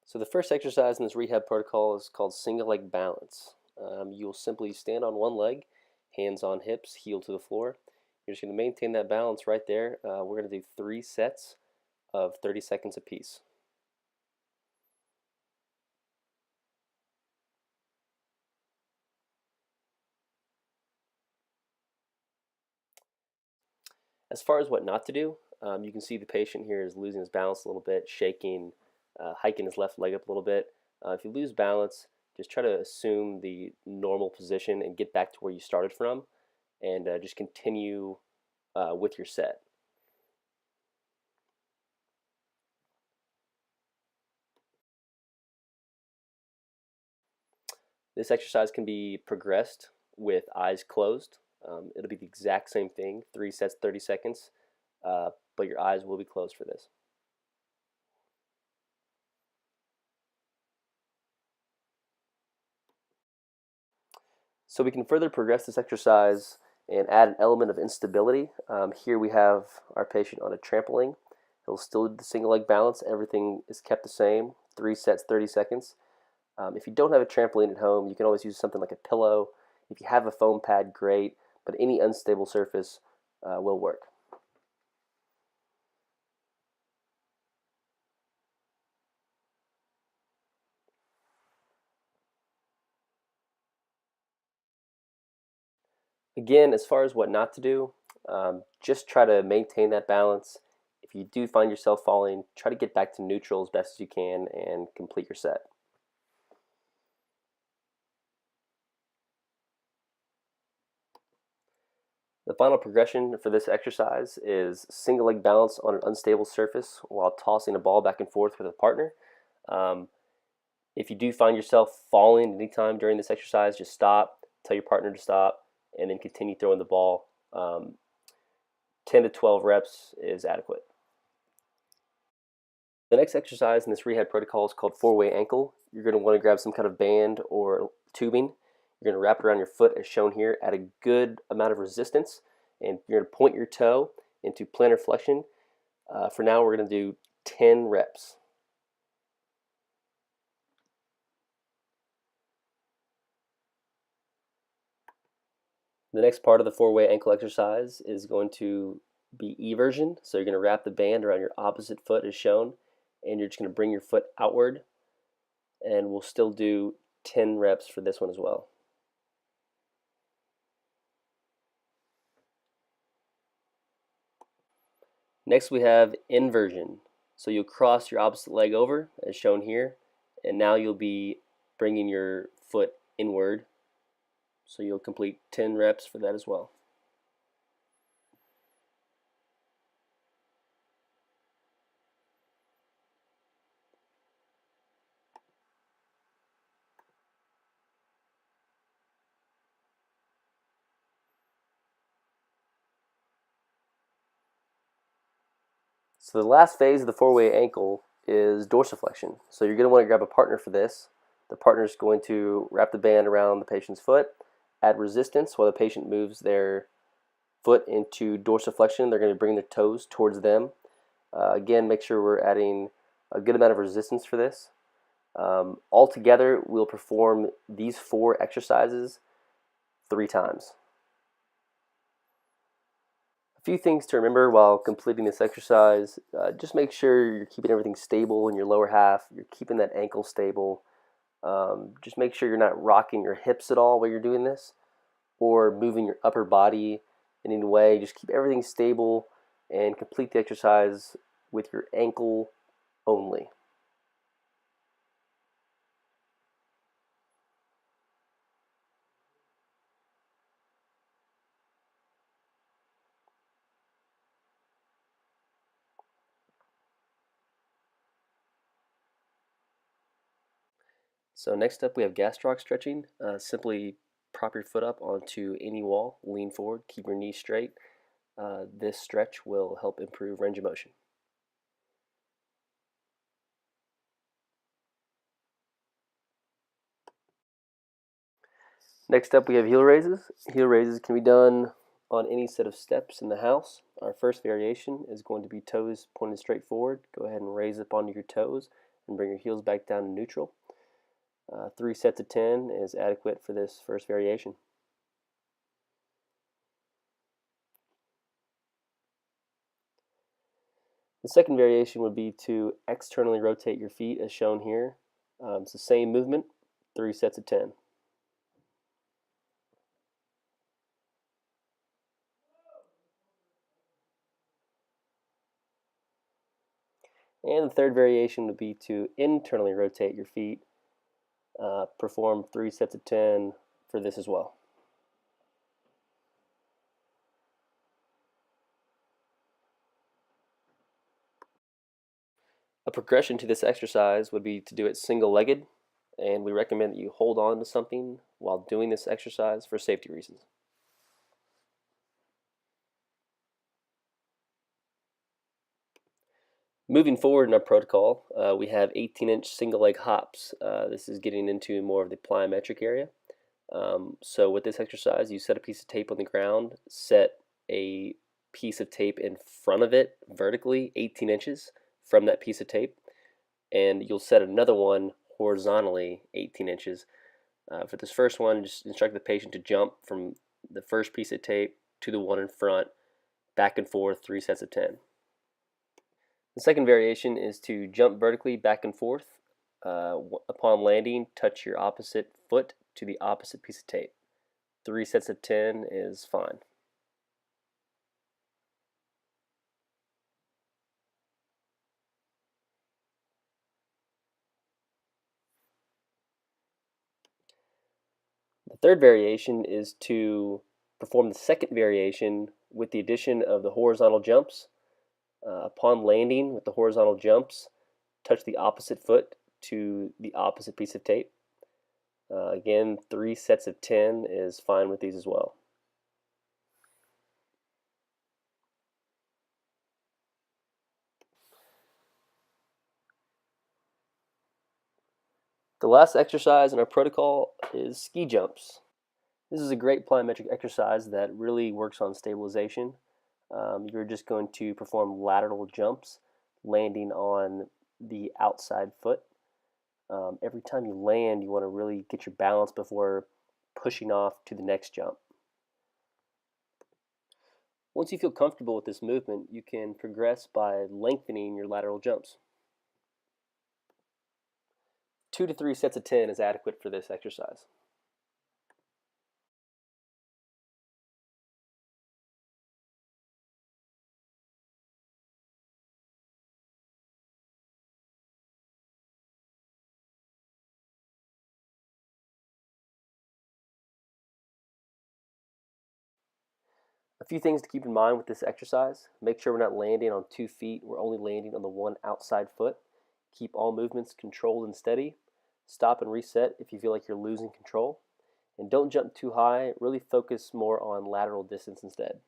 So the first exercise in this rehab protocol is called single leg balance. You'll simply stand on one leg, hands on hips, heel to the floor. You're just going to maintain that balance right there. We're going to do 3 sets of 30 seconds apiece. As far as what not to do, you can see the patient here is losing his balance a little bit, shaking, hiking his left leg up a little bit. If you lose balance, just try to assume the normal position and get back to where you started from, and just continue with your set. This exercise can be progressed with eyes closed. It'll be the exact same thing, 3 sets, 30 seconds, but your eyes will be closed for this. So we can further progress this exercise and add an element of instability. Here we have our patient on a trampoline. He'll still do the single leg balance. Everything is kept the same, 3 sets, 30 seconds. If you don't have a trampoline at home, you can always use something like a pillow. If you have a foam pad, great, but any unstable surface will work. Again, as far as what not to do, just try to maintain that balance. If you do find yourself falling, try to get back to neutral as best as you can and complete your set. The final progression for this exercise is single leg balance on an unstable surface while tossing a ball back and forth with a partner. Um, if you do find yourself falling anytime during this exercise, just stop, tell your partner to stop, and then continue throwing the ball. 10 to 12 reps is adequate. The next exercise in this rehab protocol is called four-way ankle. You're going to want to grab some kind of band or tubing. You're going to wrap it around your foot as shown here at a good amount of resistance, and you're going to point your toe into plantar flexion. For now, we're going to do 10 reps. The next part of the four-way ankle exercise is going to be eversion. So you're going to wrap the band around your opposite foot as shown, and you're just going to bring your foot outward, and we'll still do 10 reps for this one as well. Next we have inversion. So you'll cross your opposite leg over as shown here, and now you'll be bringing your foot inward. So you'll complete 10 reps for that as well. So the last phase of the four-way ankle is dorsiflexion. So you're going to want to grab a partner for this. The partner is going to wrap the band around the patient's foot, add resistance while the patient moves their foot into dorsiflexion. They're going to bring their toes towards them. Again, make sure we're adding a good amount of resistance for this. Altogether, we'll perform these 4 exercises 3 times. A few things to remember while completing this exercise. Just make sure you're keeping everything stable in your lower half. You're keeping that ankle stable. Just make sure you're not rocking your hips at all while you're doing this or moving your upper body in any way. Just keep everything stable and complete the exercise with your ankle only. So next up we have gastroc stretching. Simply prop your foot up onto any wall, lean forward, keep your knees straight. This stretch will help improve range of motion. Next up we have heel raises. Heel raises can be done on any set of steps in the house. Our first variation is going to be toes pointed straight forward. Go ahead and raise up onto your toes and bring your heels back down to neutral. 3 sets of 10 is adequate for this first variation. The second variation would be to externally rotate your feet as shown here. It's the same movement, 3 sets of 10. And the third variation would be to internally rotate your feet. Perform 3 sets of 10 for this as well. A progression to this exercise would be to do it single-legged, and we recommend that you hold on to something while doing this exercise for safety reasons. Moving forward in our protocol, we have 18-inch single-leg hops. This is getting into more of the plyometric area. So with this exercise, you set a piece of tape on the ground, set a piece of tape in front of it vertically 18 inches from that piece of tape, and you'll set another one horizontally 18 inches. For this first one, just instruct the patient to jump from the first piece of tape to the one in front, back and forth, 3 sets of 10. The second variation is to jump vertically back and forth. Upon landing, touch your opposite foot to the opposite piece of tape. 3 sets of 10 is fine. The third variation is to perform the second variation with the addition of the horizontal jumps. Upon landing with the horizontal jumps, touch the opposite foot to the opposite piece of tape. Again, 3 sets of 10 is fine with these as well. The last exercise in our protocol is ski jumps. This is a great plyometric exercise that really works on stabilization. You're just going to perform lateral jumps, landing on the outside foot. Every time you land, you want to really get your balance before pushing off to the next jump. Once you feel comfortable with this movement, you can progress by lengthening your lateral jumps. 2 to 3 sets of 10 is adequate for this exercise. A few things to keep in mind with this exercise. Make sure we're not landing on 2 feet. We're only landing on the one outside foot. Keep all movements controlled and steady. Stop and reset if you feel like you're losing control. And don't jump too high. Really focus more on lateral distance instead.